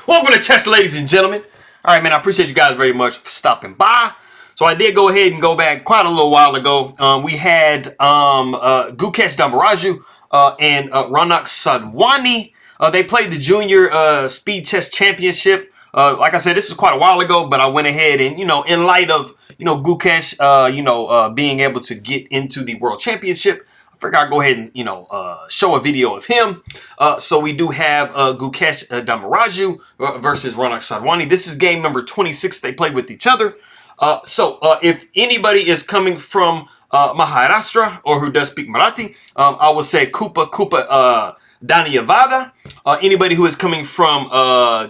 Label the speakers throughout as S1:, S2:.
S1: Welcome to chess, ladies and gentlemen. All right, man, I appreciate you guys very much for stopping by. So I did go ahead and go back quite a little while ago. We had Gukesh Dommaraju and Raunak Sadhwani. They played the Junior Speed Chess Championship. Like I said, this is quite a while ago, but I went ahead and, in light of, Gukesh, being able to get into the World Championship, I figured I'd go ahead and, show a video of him. So we do have Gukesh Dommaraju versus Raunak Sadhwani. This is game number 26 they played with each other. So if anybody is coming from Maharashtra or who does speak Marathi, I will say Kupa Dhanyavada. Anybody who is coming from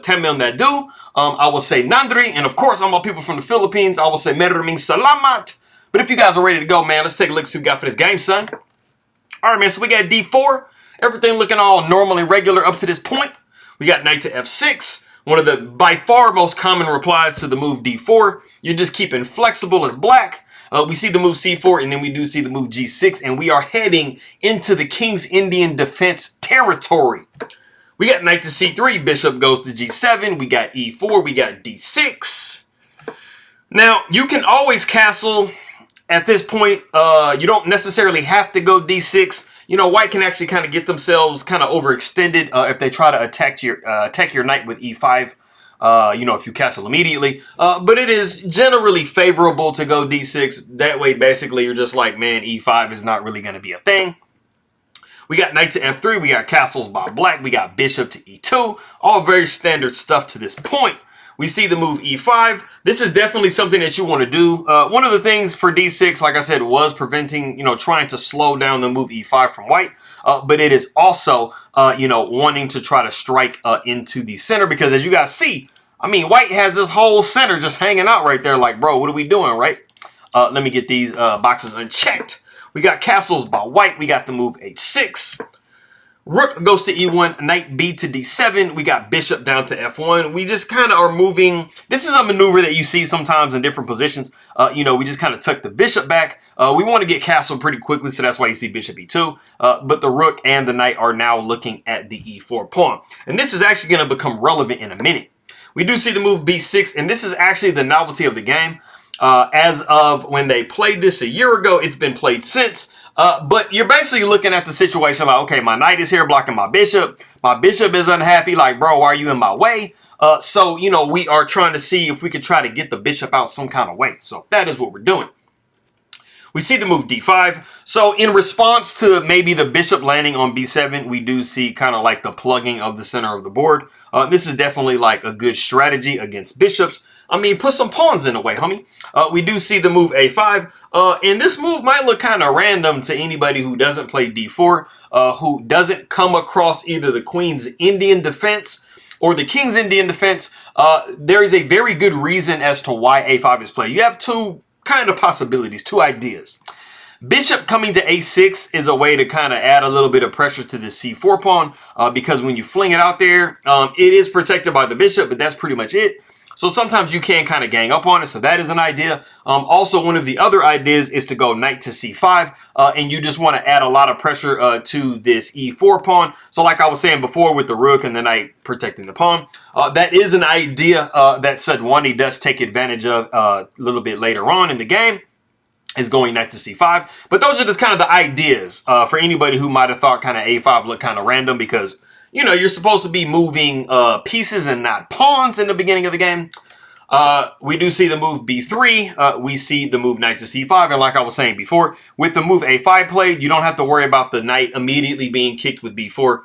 S1: Tamil Nadu, I will say Nandri. And of course, all my people from the Philippines, I will say Maraming Salamat. But if you guys are ready to go, man, let's take a look, see what we got for this game, son. All right, man, so we got D4. Everything looking all normal and regular up to this point. We got knight to F6. One of the, by far, most common replies to the move D4. You're just keeping flexible as black. We see the move C4, and then we do see the move G6, and we are heading into the King's Indian defense territory. We got knight to C3. Bishop goes to G7. We got E4. We got D6. Now, you can always castle. At this point, you don't necessarily have to go D6. White can actually kind of get themselves kind of overextended if they try to attack your knight with E5. If you castle immediately. But it is generally favorable to go D6. That way, basically, you're just like, man, E5 is not really going to be a thing. We got knight to F3. We got castles by black. We got bishop to E2. All very standard stuff to this point. We see the move E5. This is definitely something that you want to do. One of the things for D6, like I said, was preventing, trying to slow down the move E5 from white. But it is also, wanting to try to strike into the center. Because as you guys see, I mean, white has this whole center just hanging out right there. Like, bro, what are we doing, right? Let me get these boxes unchecked. We got castles by white. We got the move H6. Rook goes to E1, knight B to D7. We got bishop down to F1. We just kind of are moving. This is a maneuver that you see sometimes in different positions. We just kind of tuck the bishop back. We want to get castle pretty quickly, so that's why you see bishop E2. But the rook and the knight are now looking at the E4 pawn. And this is actually going to become relevant in a minute. We do see the move B6, and this is actually the novelty of the game. As of when they played this a year ago, it's been played since. But you're basically looking at the situation like, okay, my knight is here blocking my bishop. My bishop is unhappy. Like, bro, why are you in my way? So, we are trying to see if we could try to get the bishop out some kind of way. So that is what we're doing. We see the move D5. So in response to maybe the bishop landing on B7, we do see kind of like the plugging of the center of the board. This is definitely like a good strategy against bishops. I mean, put some pawns in the way, homie. We do see the move A5. And this move might look kind of random to anybody who doesn't play D4, who doesn't come across either the Queen's Indian defense or the King's Indian defense. There is a very good reason as to why A5 is played. You have two kind of possibilities, two ideas. Bishop coming to A6 is a way to kind of add a little bit of pressure to the C4 pawn because when you fling it out there, it is protected by the bishop, but that's pretty much it. So sometimes you can kind of gang up on it. So that is an idea. Also, one of the other ideas is to go knight to C5. And you just want to add a lot of pressure to this E4 pawn. So like I was saying before with the rook and the knight protecting the pawn. That is an idea that Sadhwani does take advantage of a little bit later on in the game. Is going knight to C5. But those are just kind of the ideas for anybody who might have thought kind of A5 looked kind of random because you're supposed to be moving pieces and not pawns in the beginning of the game. We do see the move B3. We see the move knight to C5. And like I was saying before, with the move A5 played, you don't have to worry about the knight immediately being kicked with B4.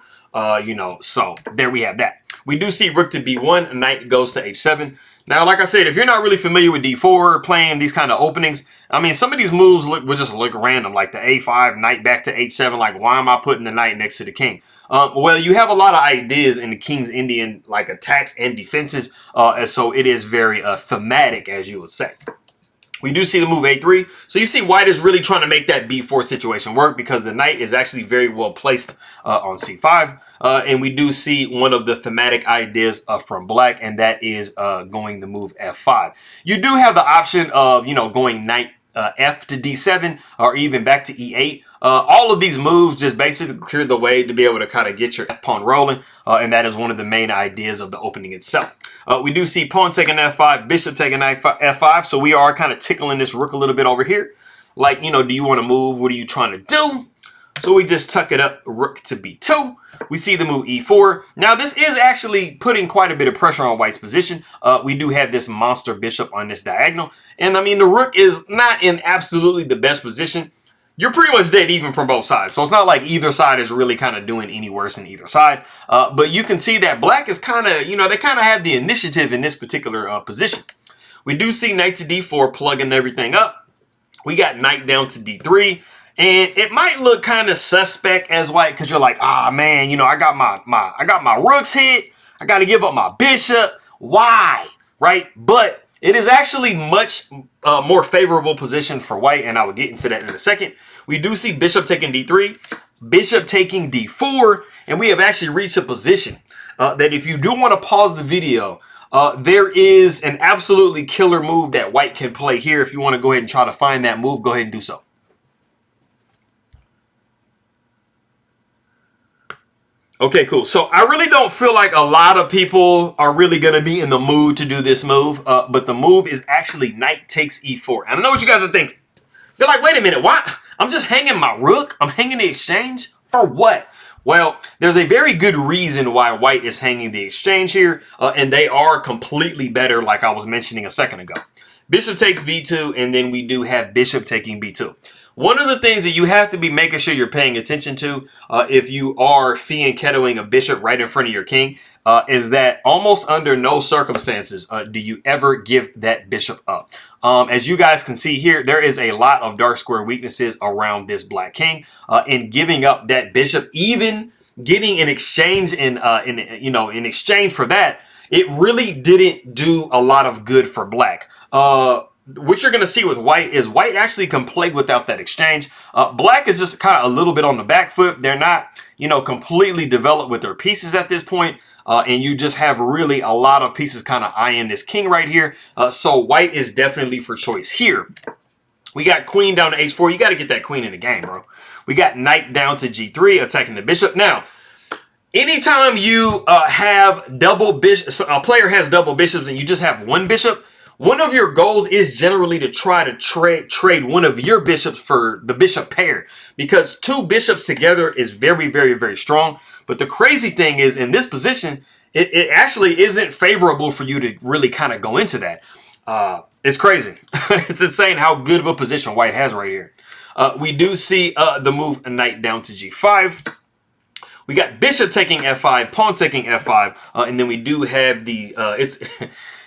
S1: So there we have that. We do see rook to B1. Knight goes to H7. Now, like I said, if you're not really familiar with D4 playing these kind of openings, I mean, some of these moves would just look random, like the A5, knight back to H7. Like, why am I putting the knight next to the king? Well, you have a lot of ideas in the King's Indian, like attacks and defenses, and so it is very thematic, as you would say. We do see the move A3. So you see white is really trying to make that B4 situation work because the knight is actually very well placed on C5. And we do see one of the thematic ideas from black, and that is going the move F5. You do have the option of, going knight F to D7 or even back to E8. All of these moves just basically clear the way to be able to kind of get your pawn rolling, and that is one of the main ideas of the opening itself. We do see pawn taking f5, bishop taking f5, so we are kind of tickling this rook a little bit over here. Like, you know, do you want to move? What are you trying to do? So we just tuck it up, rook to b2. We see the move e4. Now, this is actually putting quite a bit of pressure on white's position. We do have this monster bishop on this diagonal. And, I mean, the rook is not in absolutely the best position. You're pretty much dead even from both sides. So it's not like either side is really kind of doing any worse than either side. But you can see that black is kind of, you know, they kind of have the initiative in this particular position. We do see knight to d4 plugging everything up. We got knight down to d3. And it might look kind of suspect as white because you're like, ah, man, you know, I got my rooks hit. I got to give up my bishop. Why? Right? But it is actually much more favorable position for white, and I will get into that in a second. We do see bishop taking d3, bishop taking d4, and we have actually reached a position that if you do want to pause the video, there is an absolutely killer move that white can play here. If you want to go ahead and try to find that move, go ahead and do so. Okay, cool. So I really don't feel like a lot of people are really going to be in the mood to do this move. But the move is actually knight takes e4. And I know what you guys are thinking. You're like, wait a minute, why? I'm just hanging my rook. I'm hanging the exchange for what? Well, there's a very good reason why white is hanging the exchange here. And they are completely better, like I was mentioning a second ago. Bishop takes b2, and then we do have bishop taking b2. One of the things that you have to be making sure you're paying attention to if you are fianchettoing a bishop right in front of your king is that almost under no circumstances do you ever give that bishop up. As you guys can see here, there is a lot of dark square weaknesses around this black king, and giving up that bishop, even getting an exchange in exchange for that, it really didn't do a lot of good for black. What you're going to see with white is white actually can play without that exchange. Black is just kind of a little bit on the back foot. They're not, you know, completely developed with their pieces at this point. And you just have really a lot of pieces kind of eyeing this king right here. So white is definitely for choice here. We got queen down to h4. You got to get that queen in the game, bro. We got knight down to g3, attacking the bishop. Now, anytime you have double bishops, a player has double bishops and you just have one bishop, one of your goals is generally to try to trade one of your bishops for the bishop pair, because two bishops together is very, very, very strong. But the crazy thing is, in this position, it actually isn't favorable for you to really kind of go into that. It's crazy. It's insane how good of a position white has right here. We do see the move knight down to g5. We got bishop taking f5, pawn taking f5, and then we do have the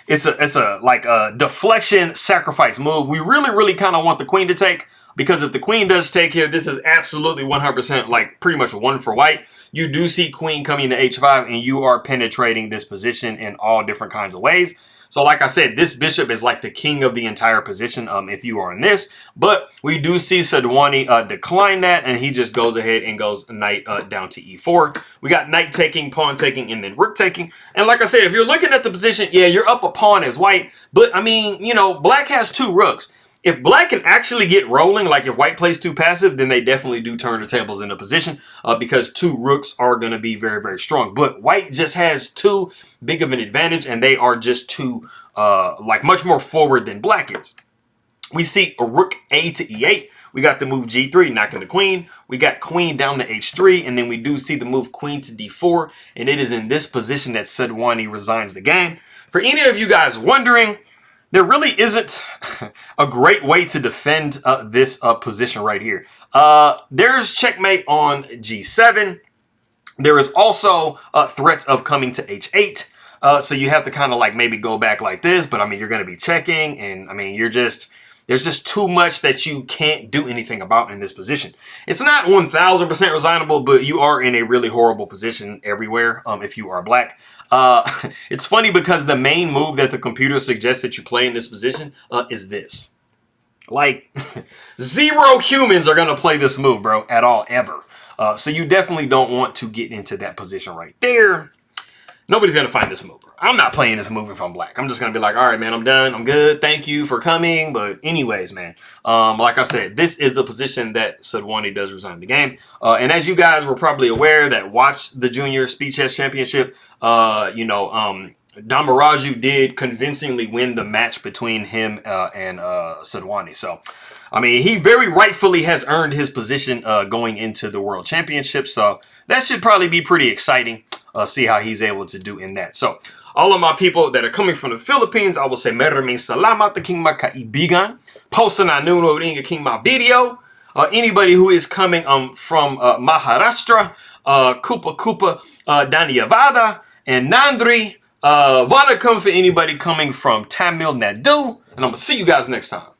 S1: It's a deflection sacrifice move. We really kind of want the queen to take, because if the queen does take here, this is absolutely 100% like pretty much one for white. You do see queen coming to h5, and you are penetrating this position in all different kinds of ways. So like I said, this bishop is like the king of the entire position if you are in this. But we do see Sadhwani decline that, and he just goes ahead and goes knight down to e4. We got knight taking, pawn taking, and then rook taking. And like I said, if you're looking at the position, yeah, you're up a pawn as white. But, I mean, you know, black has two rooks. If black can actually get rolling, like if white plays too passive, then they definitely do turn the tables into position because two rooks are going to be very, very strong. But white just has too big of an advantage, and they are just too, much more forward than black is. We see a rook a to e8. We got the move g3, knocking the queen. We got queen down to h3, and then we do see the move queen to d4. And it is in this position that Sadhwani resigns the game. For any of you guys wondering, there really isn't a great way to defend this position right here. There's checkmate on g7. There is also threats of coming to h8. So you have to kind of like maybe go back like this. But I mean, you're going to be checking. And I mean, there's just too much that you can't do anything about in this position. It's not 1000% resignable, but you are in a really horrible position everywhere if you are black. It's funny because the main move that the computer suggests that you play in this position is this. Like, 0 humans are going to play this move, bro, at all, ever. So you definitely don't want to get into that position right there. Nobody's going to find this move. I'm not playing this move if I'm black. I'm just going to be like, all right, man, I'm done. I'm good. Thank you for coming. But anyways, man, like I said, this is the position that Sadhwani does resign the game. And as you guys were probably aware that watched the Junior Speed Chess Championship, Dommaraju did convincingly win the match between him and Sadhwani. So, I mean, he very rightfully has earned his position going into the World Championship. So that should probably be pretty exciting. See how he's able to do in that. So, all of my people that are coming from the Philippines, I will say, Maraming salamat the king makaibigan. Posta na nuno ring king my video. Anybody who is coming from Maharashtra, Kupa Kupa, Danyavada, and Nandri. Vanakkam for anybody coming from Tamil Nadu. And I'm going to see you guys next time.